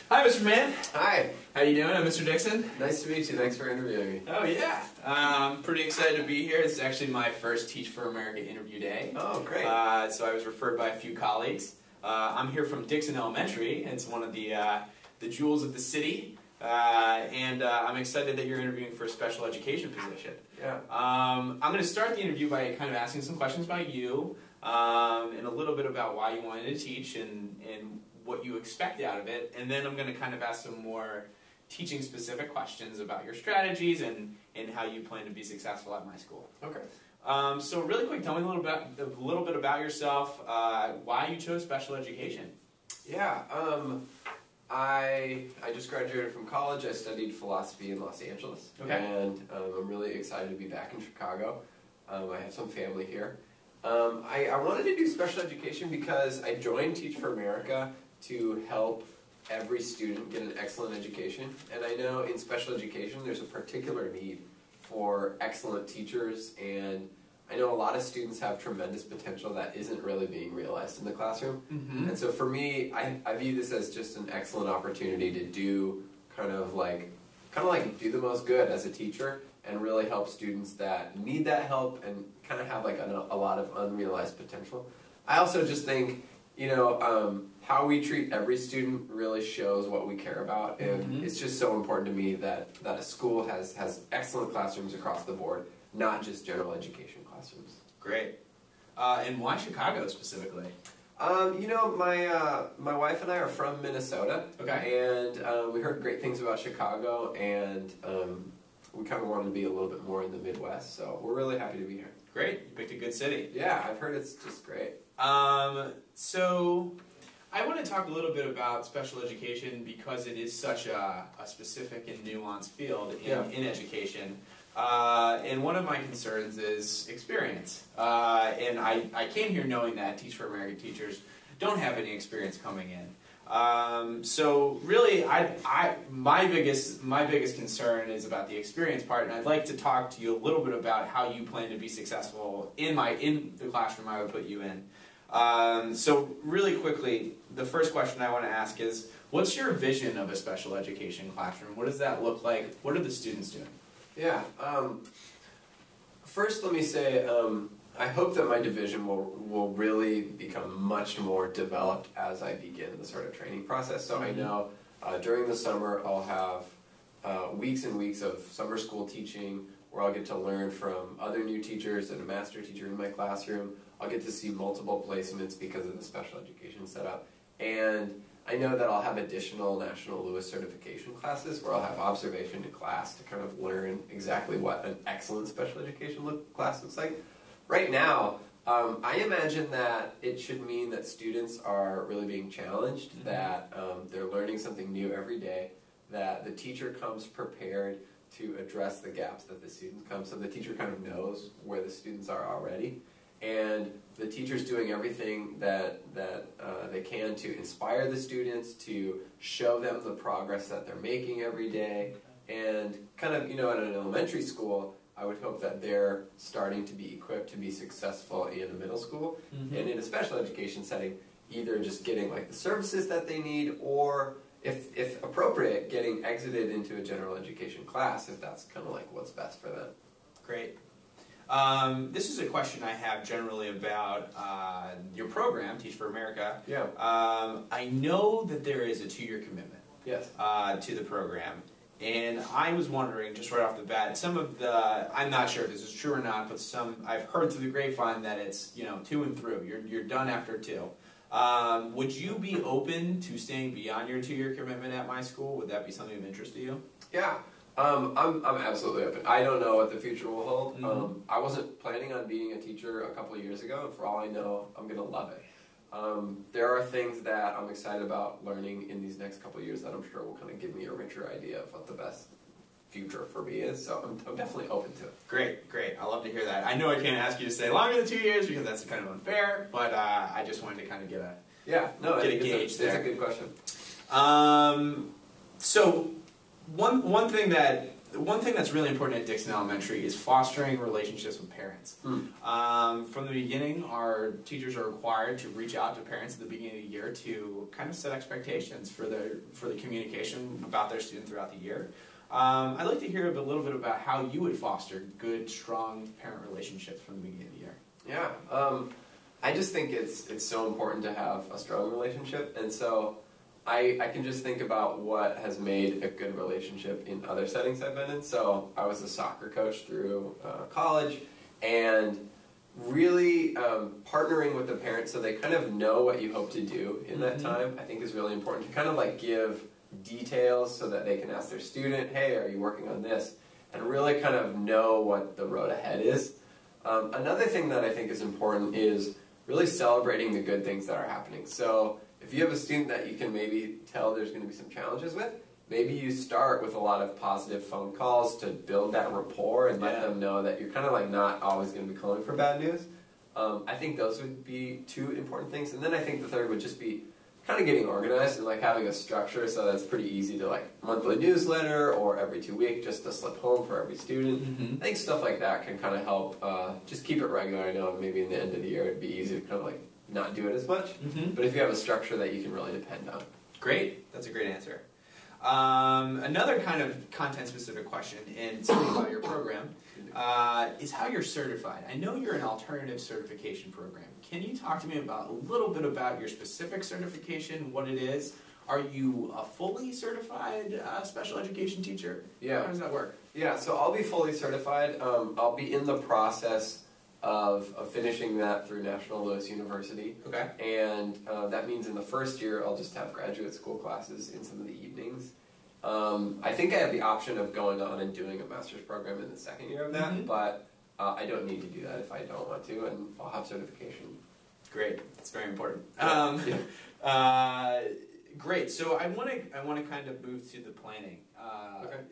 Hi, Mr. Mann. Hi. How you doing? I'm Mr. Dixon. Nice to meet you. Thanks for interviewing me. Oh, yeah. I'm pretty excited to be here. This is actually my first Teach for America interview day. Oh, great. So I was referred by a few colleagues. I'm here from Dixon Elementary. It's one of the jewels of the city. And I'm excited that you're interviewing for a special education position. Yeah. I'm going to start the interview by kind of asking some questions about you and a little bit about why you wanted to teach and what you expect out of it. And then I'm going to kind of ask some more teaching specific questions about your strategies and how you plan to be successful at my school. Okay. So really quick, tell me a little bit about yourself, why you chose special education. Yeah. I just graduated from college. I studied philosophy in Los Angeles. Okay. And I'm really excited to be back in Chicago. I have some family here. I wanted to do special education because I joined Teach for America to help every student get an excellent education. And I know in special education there's a particular need for excellent teachers, and I know a lot of students have tremendous potential that isn't really being realized in the classroom. Mm-hmm. And so for me, I view this as just an excellent opportunity to do kind of like do the most good as a teacher and really help students that need that help and kind of have like a lot of unrealized potential. I also just think, you know, how we treat every student really shows what we care about, and it's just so important to me that a school has excellent classrooms across the board, not just general education classrooms. Great. And why Chicago specifically? You know, my wife and I are from Minnesota. Okay. And we heard great things about Chicago, and we kind of wanted to be a little bit more in the Midwest, so we're really happy to be here. Great. You picked a good city. Yeah, I've heard it's just great. So I want to talk a little bit about special education because it is such a specific and nuanced field in education. And one of my concerns is experience. And I came here knowing that Teach for America teachers don't have any experience coming in. So really, my biggest concern is about the experience part, and I'd like to talk to you a little bit about how you plan to be successful in the classroom I would put you in. So really quickly, the first question I want to ask is, what's your vision of a special education classroom? What does that look like? What are the students doing? Yeah. First, let me say, I hope that my division will really become much more developed as I begin the sort of training process. So I know during the summer I'll have weeks and weeks of summer school teaching where I'll get to learn from other new teachers and a master teacher in my classroom. I'll get to see multiple placements because of the special education setup. And I know that I'll have additional National Lewis certification classes where I'll have observation in class to kind of learn exactly what an excellent special education class looks like. Right now, I imagine that it should mean that students are really being challenged, that they're learning something new every day, that the teacher comes prepared to address the gaps that the students come, so the teacher kind of knows where the students are already, and the teacher's doing everything that they can to inspire the students, to show them the progress that they're making every day, and kind of, you know, at an elementary school, I would hope that they're starting to be equipped to be successful in a middle school, and in a special education setting, either just getting like the services that they need, or if appropriate, getting exited into a general education class if that's kind of like what's best for them. Great. This is a question I have generally about your program, Teach for America. Yeah. I know that there is a 2-year commitment. Yes. To the program. And I was wondering, just right off the bat, I'm not sure if this is true or not, but I've heard through the grapevine that it's, you know, 2 and through. You're done after 2. Would you be open to staying beyond your 2-year commitment at my school? Would that be something of interest to you? Yeah. I'm absolutely open. I don't know what the future will hold. I wasn't planning on being a teacher a couple of years ago, and for all I know, I'm going to love it. There are things that I'm excited about learning in these next couple of years that I'm sure will kind of give me a richer idea of what the best future for me is, so I'm definitely open to it. Great, great. I love to hear that. I know I can't ask you to stay longer than 2 years because that's kind of unfair, but I just wanted to kind of get a gauge there. It's a good question. So one thing that one thing that's really important at Dixon Elementary is fostering relationships with parents. From the beginning, our teachers are required to reach out to parents at the beginning of the year to kind of set expectations for the communication about their student throughout the year. I'd like to hear a little bit about how you would foster good, strong parent relationships from the beginning of the year. Yeah, I just think it's so important to have a strong relationship, and so I can just think about what has made a good relationship in other settings I've been in. So I was a soccer coach through college, and really partnering with the parents so they kind of know what you hope to do in that time, I think is really important to kind of like give details so that they can ask their student, hey, are you working on this? And really kind of know what the road ahead is. Another thing that I think is important is really celebrating the good things that are happening. So if you have a student that you can maybe tell there's going to be some challenges with, maybe you start with a lot of positive phone calls to build that rapport and let them know that you're kind of like not always going to be calling for bad news. I think those would be two important things. And then I think the third would just be kind of getting organized and like having a structure so that's pretty easy to like monthly newsletter or every 2 weeks just a slip home for every student. I think stuff like that can kind of help just keep it regular. I know maybe in the end of the year it'd be easy to kind of like not do it as much, but if you have a structure that you can really depend on. Great, that's a great answer. Another kind of content-specific question, and something about your program, is how you're certified. I know you're an alternative certification program. Can you talk to me about a little bit about your specific certification, what it is? Are you a fully certified special education teacher? Yeah. How does that work? Yeah, so I'll be fully certified. I'll be in the process of finishing that through National Louis University. Okay. And that means in the first year I'll just have graduate school classes in some of the evenings. I think I have the option of going on and doing a master's program in the second year of that, but I don't need to do that if I don't want to, and I'll have certification. Great, that's very important. Great. So I want to kind of move to the planning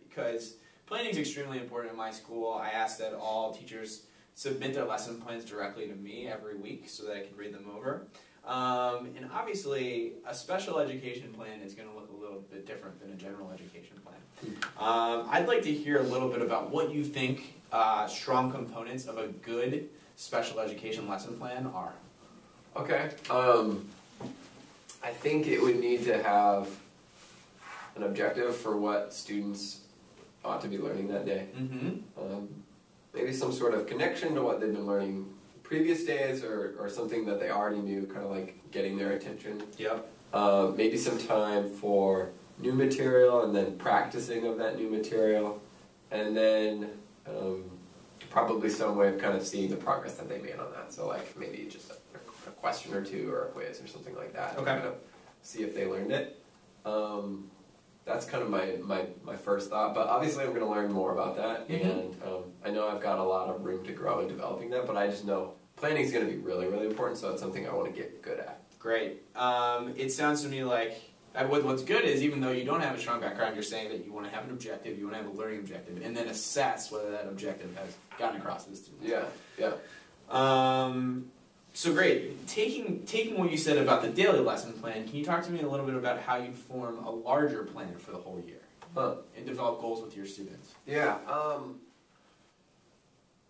because planning is extremely important in my school. I ask that all teachers submit their lesson plans directly to me every week so that I can read them over. And obviously, a special education plan is going to look a little bit different than a general education plan. I'd like to hear a little bit about what you think strong components of a good special education lesson plan are. Okay. I think it would need to have an objective for what students ought to be learning that day. Maybe some sort of connection to what they've been learning previous days or something that they already knew, kind of like getting their attention. Yep. Maybe some time for new material and then practicing of that new material. And then probably some way of kind of seeing the progress that they made on that. So like maybe just a question or two or a quiz or something like that. Okay. To kind of see if they learned it. That's kind of my first thought, but obviously I'm going to learn more about that, and I know I've got a lot of room to grow in developing that, but I just know planning is going to be really, really important, so it's something I want to get good at. Great. It sounds to me like what's good is even though you don't have a strong background, you're saying that you want to have an objective, you want to have a learning objective, and then assess whether that objective has gotten across to the students. Yeah. So great. Taking what you said about the daily lesson plan, can you talk to me a little bit about how you form a larger plan for the whole year and develop goals with your students? Yeah.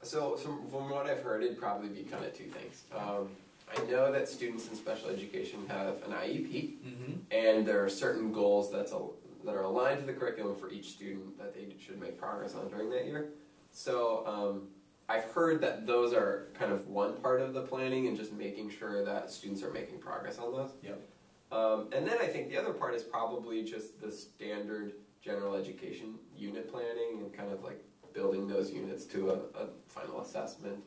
So from what I've heard, it'd probably be kind of two things. I know that students in special education have an IEP, and there are certain goals that are aligned to the curriculum for each student that they should make progress on during that year. So I've heard that those are kind of one part of the planning and just making sure that students are making progress on those. Yep. And then I think the other part is probably just the standard general education unit planning and kind of like building those units to a final assessment.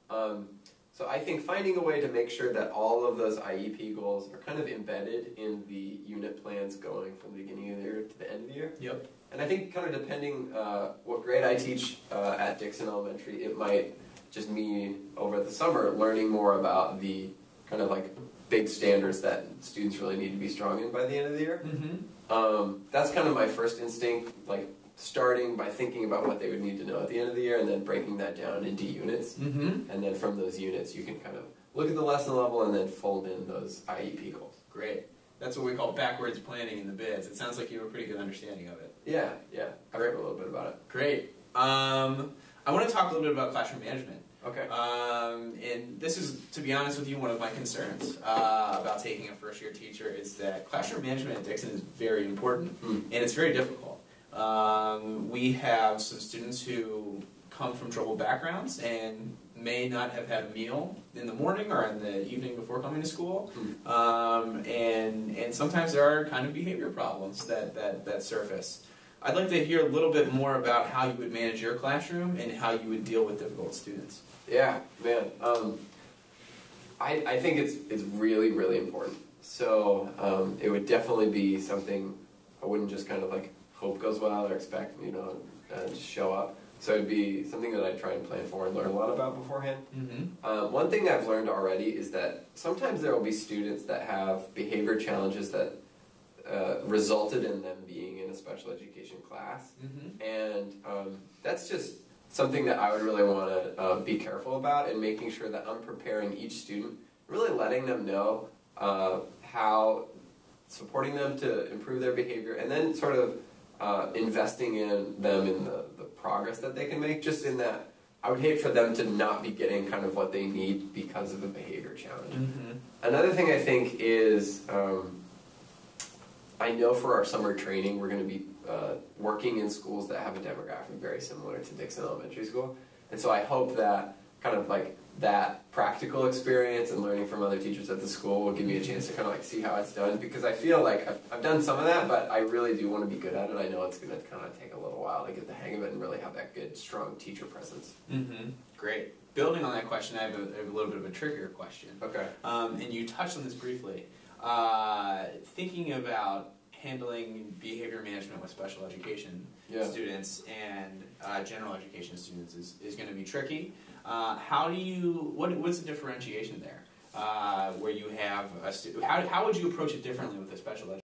So I think finding a way to make sure that all of those IEP goals are kind of embedded in the unit plans going from the beginning of the year to the end of the year. Yep. And I think kind of depending what grade I teach at Dixon Elementary, it might just mean over the summer learning more about the kind of like big standards that students really need to be strong in by the end of the year. That's kind of my first instinct, like starting by thinking about what they would need to know at the end of the year and then breaking that down into units. And then from those units you can kind of look at the lesson level and then fold in those IEP goals. Great. That's what we call backwards planning in the biz. It sounds like you have a pretty good understanding of it. Yeah, yeah. I read a little bit about it. Great. I want to talk a little bit about classroom management. Okay. And this is, to be honest with you, one of my concerns about taking a first-year teacher is that classroom management at Dixon is very important, and it's very difficult. We have some students who come from troubled backgrounds and may not have had a meal in the morning or in the evening before coming to school, and sometimes there are kind of behavior problems that surface. I'd like to hear a little bit more about how you would manage your classroom and how you would deal with difficult students. Yeah, man. I think it's really, really important. So it would definitely be something I wouldn't just kind of like hope goes well or expect, just show up. So it'd be something that I try and plan for and learn a lot about beforehand. One thing I've learned already is that sometimes there will be students that have behavior challenges that resulted in them being in a special education class. And that's just something that I would really want to be careful about, and making sure that I'm preparing each student, really letting them know how, supporting them to improve their behavior, and then sort of investing in them in the progress that they can make, just in that I would hate for them to not be getting kind of what they need because of a behavior challenge. Another thing I think is, I know for our summer training we're going to be working in schools that have a demographic very similar to Dixon Elementary School, and so I hope that kind of like that practical experience and learning from other teachers at the school will give me a chance to kind of like see how it's done, because I feel like I've done some of that, but I really do want to be good at it. I know it's going to kind of take a little while to get the hang of it and really have that good, strong teacher presence. Great. Building on that question, I have a little bit of a trickier question. Okay. And you touched on this briefly. Thinking about handling behavior management with special education students and general education students is going to be tricky. What's the differentiation there? Where you have a how would you approach it differently with a special education?